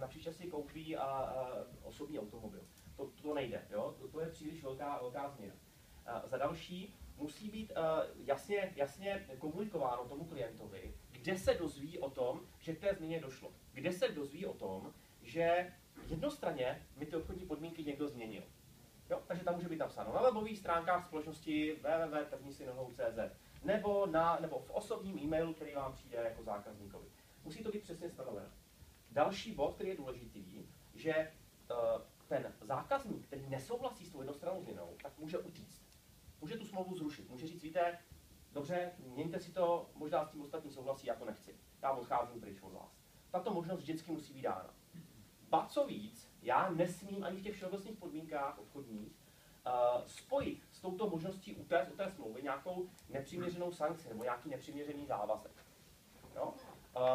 příště si koupí osobní automobil. To nejde, jo? To je příliš velká změna. Za další, musí být jasně komunikováno tomu klientovi, kde se dozví o tom, že k té změně došlo. Kde se dozví o tom, že jednostranně mi ty obchodní podmínky někdo změnil. Jo? Takže tam může být napsáno na webových stránkách společnosti www.prvnisinohou.cz nebo v osobním e-mailu, který vám přijde jako zákazníkovi. Musí to být přesně stanoveno. Další bod, který je důležitý, že ten zákazník, který nesouhlasí s tou jednostrannou změnou, tak může utíct. Může tu smlouvu zrušit. Může říct, víte, dobře, měňte si to, možná s tím ostatní souhlasí, já to nechci. Já odcházím pryč od vás. Tato možnost vždycky musí být dána. Ba co víc, já nesmím ani v těch všeobecných podmínkách obchodních spojit s touto možností u té smlouvy nějakou nepřiměřenou sankci nebo nějaký nepřiměřený závazek. Jo?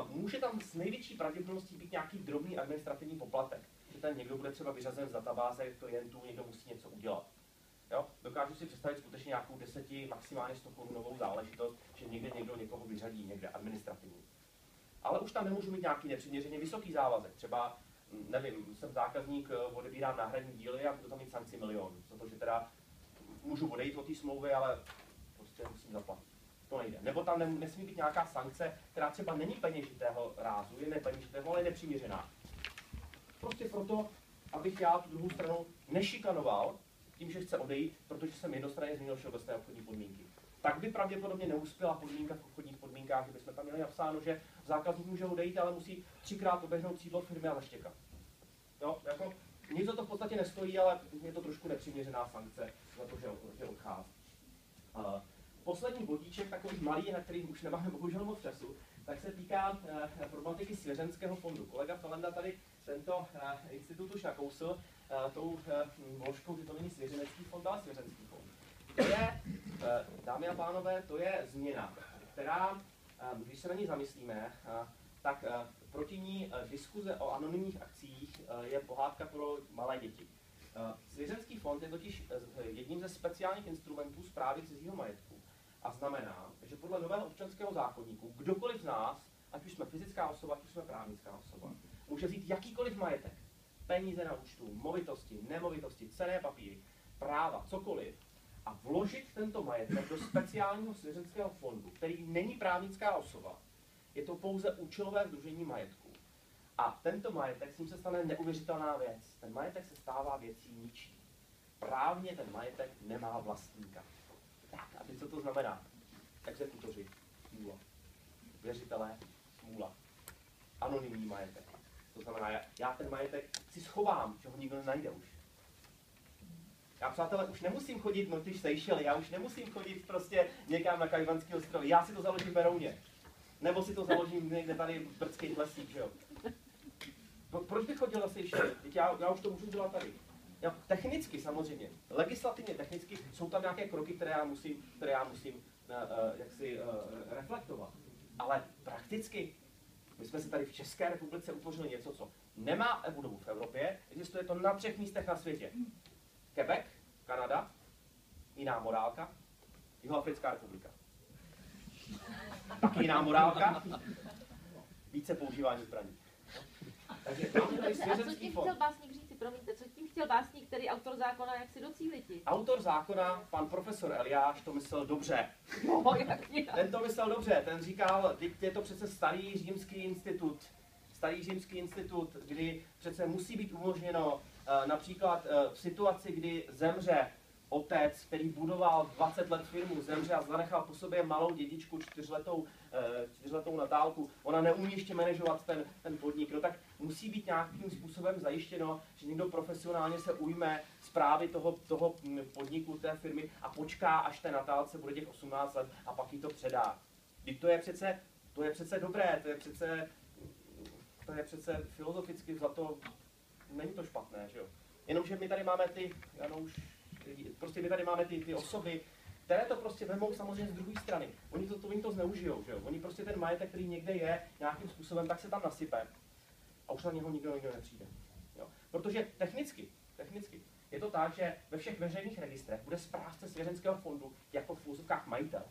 Může tam s největší pravděpodobností být nějaký drobný administrativní poplatek, že ten někdo bude třeba vyřazen z databáze klientů, někdo musí něco udělat. Jo? Dokážu si představit skutečně nějakou 10, maximálně 100 korunovou záležitost, že někde někdo někoho vyřadí, někde administrativní. Ale už tam nemůžu mít nějaký nepřiměřeně vysoký závazek. Třeba, nevím, jsem zákazník, odebírám náhradní díly a budu tam mít sankci 1 000 000, protože teda můžu odejít od té smlouvy, ale prostě musím zaplatit. To nejde. Nebo tam nesmí být nějaká sankce, která třeba není peněžitého rázu, je nepeněžitého, ale je nepřiměřená. Prostě proto, abych já tu druhou stranu nešikanoval tím, že chce odejít, protože jsem jednostranně změnil všeobecné obchodní podmínky. Tak by pravděpodobně neuspěla podmínka v obchodních podmínkách, kdybychom tam měli napsáno, že zákazník může odejít, ale musí 3krát oběhnout sídlo firmy a zaštěkat. Jo, jako, nic to v podstatě nestojí, ale je to trošku nepřiměřená sankce za to, že odchází. Poslední bodíček, takový malý, na který už nemáme bohužel moc času, tak se týká problematiky svěřenského fondu. Kolega Felenda tady tento institut už nakousl tou vložkou, že to není svěřenecký fond, ale svěřenský fond. To je, dámy a pánové, to je změna, která, když se na ní zamyslíme, tak proti ní diskuze o anonymních akcích je pohádka pro malé děti. Svěřenský fond je totiž jedním ze speciálních instrumentů správy cizího majetku a znamená, že podle nového občanského zákoníku kdokoliv z nás, ať už jsme fyzická osoba, ať už jsme právnická osoba, může vzít jakýkoliv majetek, peníze na účtu, movitosti, nemovitosti, cenné papíry, práva, cokoliv, a vložit tento majetek do speciálního svěřenského fondu, který není právnická osoba, je to pouze účelové sdružení majetku. A tento majetek, s ním se stane neuvěřitelná věc. Ten majetek se stává věcí ničí. Právně ten majetek nemá vlastníka. Tak, a teď co to znamená? Exekutoři, smůla. Věřitelé, smůla. Anonymní majetek. To znamená, já ten majetek si schovám, že ho nikdo nenajde už. Já, přátelé, už nemusím chodit na ty Seychely, já už nemusím chodit prostě někam na Kajvanský ostrovy. Já si to založím v Berouně. Nebo si to založím někde tady v brdských lesích, že jo? Proč bych chodil na Seychely? Já už to můžu dělat tady. Technicky samozřejmě, legislativně technicky jsou tam nějaké kroky, které já musím reflektovat. Ale prakticky, my jsme si tady v České republice utvořili něco, co nemá budovu v Evropě, existuje to na 3 místech na světě. Quebec, Kanada, jiná morálka, Jihoafrická republika. Taky jiná morálka, více používání zbraní. Takže a co tím chtěl básník říci, promiňte, co tím chtěl básník, který autor zákona, jak si docíliti? Autor zákona, pan profesor Eliáš, to myslel dobře. No, ten to myslel dobře, ten říkal, je to přece starý římský institut, kdy přece musí být umožněno například v situaci, kdy zemře otec, který budoval 20 let firmu, zemře a zanechal po sobě malou dědičku, 4letou Natálku. Ona neumí ještě manažovat ten podnik. No tak musí být nějakým způsobem zajištěno, že někdo profesionálně se ujme správy toho podniku, té firmy a počká, až té Natálce bude těch 18 let a pak jí to předá. Teď to je přece dobré, to je přece filozoficky zlato, není to špatné, že jo? Jenomže my tady máme ty osoby, které to prostě vemou samozřejmě z druhé strany. Oni to zneužijou, že jo? Oni prostě ten majetek, který někde je nějakým způsobem, tak se tam nasype a už na něho nikdo nepřijde. Jo? Protože technicky je to tak, že ve všech veřejných registrech bude správce svěřenského fondu jako v úzovkách majitel.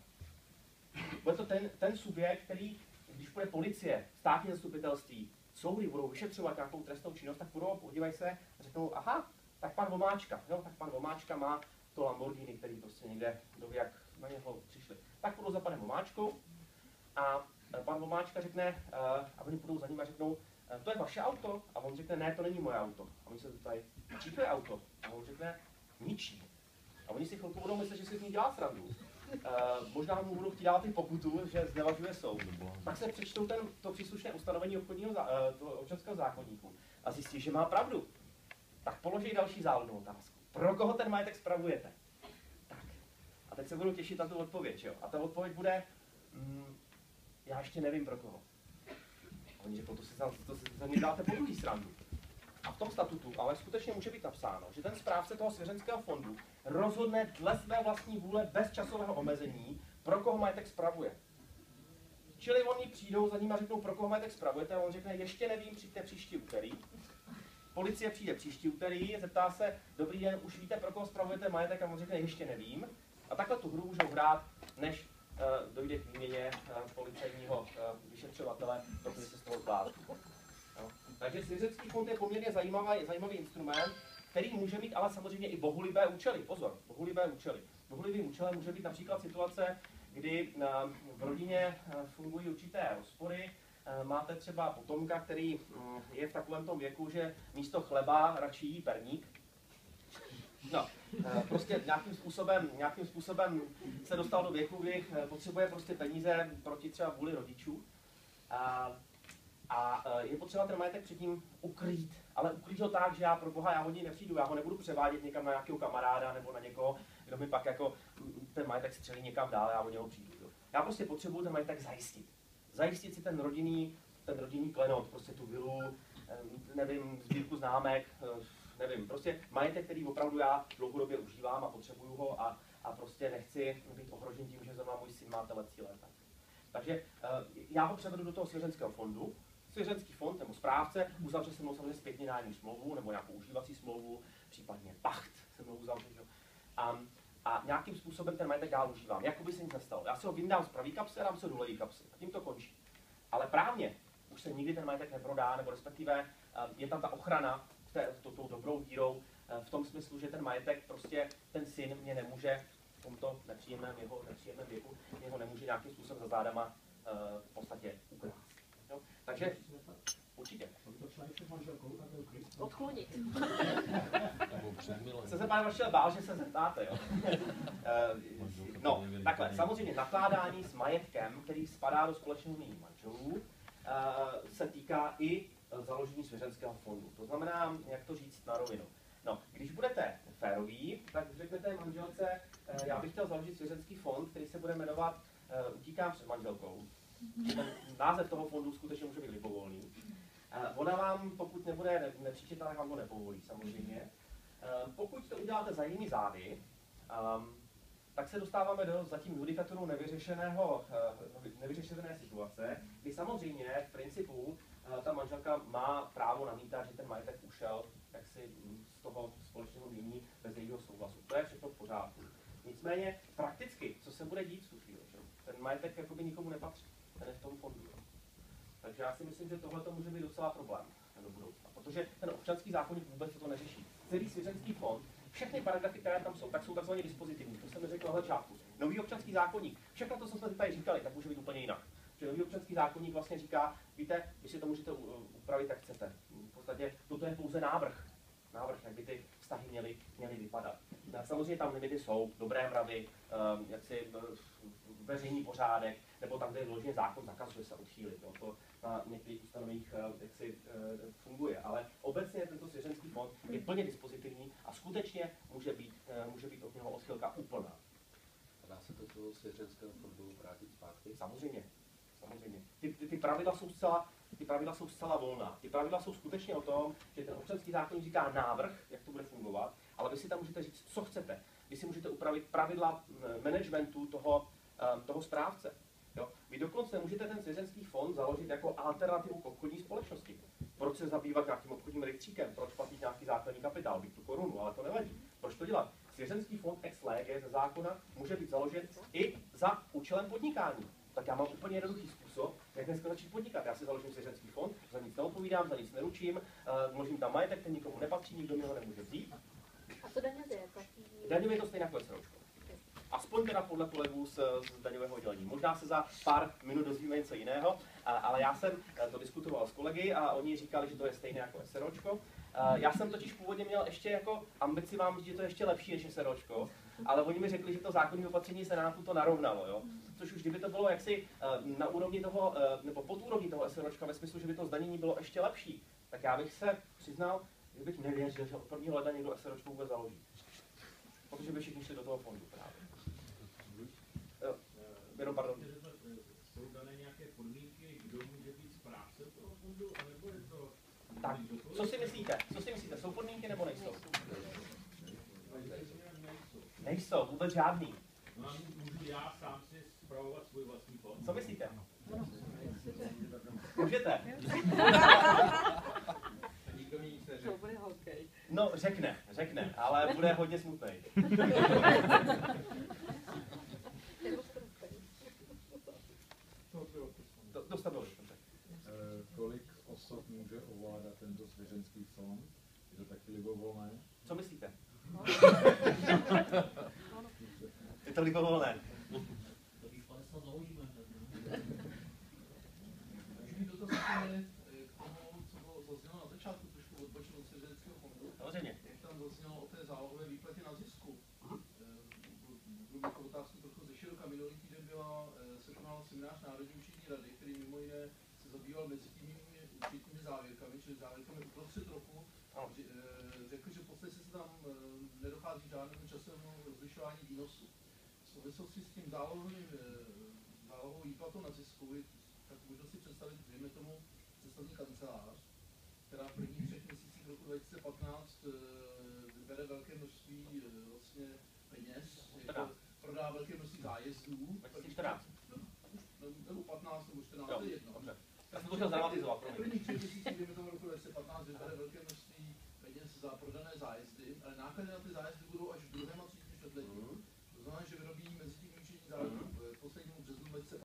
Bude to ten subjekt, který, když bude policie, státní zastupitelství, soudy budou vyšetřovat nějakou trestnou činnost, tak budou podívají se a řeknou, aha, tak pan Vomáčka, jo, tak pan Vomáčka má to Lamborghini, který prostě někde, kdo ví, jak na něho přišli. Tak půjdou za panem Vomáčkou a pan Vomáčka řekne, a oni půjdou za ním a řeknou, to je vaše auto? A on řekne, ne, to není moje auto. A oni se zeptají, čí to je auto? A on řekne, ničí. A oni si chvilku budou myslet, že si z ní dělá srandu. Možná mu budou chtít dát i pokutu, že znevažuje soud. Pak se přečtou to příslušné ustanovení občanského zákoníku a zjistí, že má pravdu. Tak položí další záludnou otázku. Pro koho ten majetek spravujete? Tak. A teď se budou těšit na tu odpověď, jo? A ta odpověď bude, já ještě nevím pro koho. A oni řeknou, to si za mě dáte po druhý srandu. A v tom statutu ale skutečně může být napsáno, že ten správce toho svěřenského fondu rozhodne dle své vlastní vůle bez časového omezení, pro koho majetek spravuje. Čili oni přijdou za ním a řeknou, pro koho majetek spravujete, a on řekne, ještě nevím, přijďte příští úterý. Policie přijde příští úterý, zeptá se, dobrý den, už víte, pro koho spravujete majetek, a on řekne, ještě nevím. A takhle tu hru můžou hrát, než dojde k výměně policejního vyšetřovatele, protože se z toho zblázní. No. Takže svěřenský fond je poměrně zajímavý instrument, který může mít ale samozřejmě i bohulibé účely. Pozor, bohulibé účely. Bohulibým účelem může být například situace, kdy v rodině fungují určité rozpory. Máte třeba potomka, který je v takovém tom věku, že místo chleba radši jí perník. No, prostě nějakým způsobem se dostal do věku, kdy potřebuje prostě peníze proti třeba vůli rodičů. A je potřeba ten majetek předtím ukrýt, ale ukrýt ho tak, že já pro boha, já ho ní nepřijdu, já ho nebudu převádět někam na nějakého kamaráda nebo na někoho, kdo mi pak jako ten majetek střelí někam dál, já o něho přijdu. Jo. Já prostě potřebuju ten majetek zajistit. Zajistit si ten rodinný klenot, prostě tu vilu, nevím, sbírku známek, nevím, prostě majetek, který opravdu já dlouhodobě užívám a potřebuju ho a prostě nechci být ohrožen tím, že zrovna můj syn má telecí léta. Takže já ho převedu do toho svěřenského fondu. Svěřenský fond nebo správce uzavře se mnou samozřejmě zpětně nájemní smlouvu nebo nějakou užívací smlouvu, případně pacht se mnou uzavře. A nějakým způsobem ten majetek dál užívám. Jakoby se nic nestalo. Já si ho vyndám z pravý kapsy a dám se do levý kapsy. A tím to končí. Ale právně už se nikdy ten majetek neprodá, nebo respektive je tam ta ochrana tou dobrou vírou v tom smyslu, že ten majetek prostě ten syn mě nemůže v tomto nepříjemném věku, něho nemůže nějakým způsobem za zádama v podstatě ukrást. Jo? Takže určitě. Odklonit. Jsem se, pane Maršile, bál, že se zeptáte. Jo? No, takhle, samozřejmě nakládání s majetkem, který spadá do společného jmění manželů, se týká i založení svěřenského fondu. To znamená, jak to říct na rovinu. No, když budete féroví, tak řeknete manželce, já bych chtěl založit svěřenský fond, který se bude jmenovat Utíkám před manželkou. Ten název toho fondu skutečně může být libovolný. Ona vám, pokud nebude nepříčetná, tak vám to nepovolí samozřejmě. Pokud to uděláte za jinými zády, tak se dostáváme do zatím judikaturou nevyřešené situace, kdy samozřejmě v principu ta manželka má právo namítat, že ten majetek ušel jaksi z toho společného jmění bez jejího souhlasu. To je všechno v pořádku. Nicméně prakticky, co se bude dít v tu chvíli? Ten majetek jakoby nikomu nepatří, ten je v tom fondu. Takže já si myslím, že tohle to může být docela problém do budoucna, protože ten občanský zákoník vůbec to neřeší. Celý svěřenský fond, všechny paragrafy, které tam jsou, tak jsou takzvaně dispozitivní, to jsem neřekl na začátku. Nový občanský zákoník, všechno to, co jsme tady říkali, tak může být úplně jinak. Že nový občanský zákoník vlastně říká, víte, vy si to můžete upravit, jak chcete. V podstatě toto je pouze návrh, jak by ty vztahy měly vypadat. Samozřejmě tam limity jsou, dobré mravy, jaksi veřejný pořádek, nebo tam, kde je vloženě zákon, zakazuje se odchýlit. Jo. To na některých ustanoveních jaksi funguje. Ale obecně tento svěřenský fond je plně dispozitivní a skutečně může být od něho odchylka úplná. A dá se to toho svěřenského fondu vrátit zpátky? Samozřejmě. Ty pravidla jsou zcela volná. Ty pravidla jsou skutečně o tom, že ten občanský zákoník říká návrh, jak to bude fungovat, ale vy si tam můžete říct, co chcete. Vy si můžete upravit pravidla managementu toho správce. Jo? Vy dokonce můžete ten svěřenský fond založit jako alternativu k obchodní společnosti. Proč se zabývat nějakým obchodním rejstříkem? Proč platit nějaký základní kapitál? Být tu korunu, ale to nevadí. Proč to dělat? Svěřenský fond ex lege ze zákona může být založen i za účelem podnikání. Tak já mám úplně jednoduchý způsob. způsob, jak dneska začít podnikat. Já si založím svěřenský fond, za nic neodpovídám, za nic neručím, vložím tam majetek, ten nikomu nepatří, nikdo mi ho nemůže vzít. A co daňově? Daňově je to stejně jako SROčko. Aspoň teda podle kolegů z daňového oddělení. Možná se za pár minut dozvíme něco jiného, ale já jsem to diskutoval s kolegy a oni říkali, že to je stejné jako SROčko. Já jsem totiž původně měl ještě jako ambici vám říct, že to je ještě lepší než SROčko, ale oni mi řekli, že to zákonné opatření Senátu to narovnalo, jo? Což už kdyby to bylo jaksi na úrovni toho, nebo pod úrovní toho SROčka ve smyslu, že by to zdanění bylo ještě lepší, tak já bych se přiznal, že bych nevěřil, že od 1. ledna někdo SROčko vůbec založí. Protože by všichni šli do toho fondu právě. Jenom pardon. Jsou dané nějaké podmínky, kdo může být správcem toho fondu, anebo je to... Tak, co si myslíte? Co si myslíte? Jsou podmínky nebo nejsou? Nejsou, vůbec žádný. No a můžu já sám si spravovat svůj vlastní fond? Co myslíte? Můžete. Nikdo mi nic neřekne. No, řekne, ale bude hodně smutnej. Dostavili jsem tak. Kolik osob může ovládat tento svěřenský fond? Je to taky libovolné? Co myslíte? Je to libovolné. Začátku trošku odbočil od svěřenského fondu. Samozřejmě. Jak tam zaznělo o té zálohové výplatě na zisku. Budu mít otázku trochu ze široka. Minulý týden se konal seminář Národní účetní rady, který mimo jiné se zabýval mezitímními účetními závěrkami, čili závěrkami uprostřed roku. Řekl, že v podstatě se tam nedochází žádnému časovému rozlišování výnosu. V souvislosti s tím zálohovou výplatou na zisku, tak možná si představit, dejme tomu, cestovní kancelář, která v prvních 3 měsících roku 2015 vybere velké množství vlastně peněz, prodá velké množství zájezdů. 2014. Nebo 15 nebo 14, to je jedno. Já jsem to chtěl dramatizovat. V prvních 3 měsících, dejme tomu roku 2015, vybere velké množství peněz za prodané zájezdy, ale náklady na ty zájezdy budou až v 2. a 3. čtvrtletí. To znamená, že vyrobí mezi tím účetní závěrku v posledním březnu 2015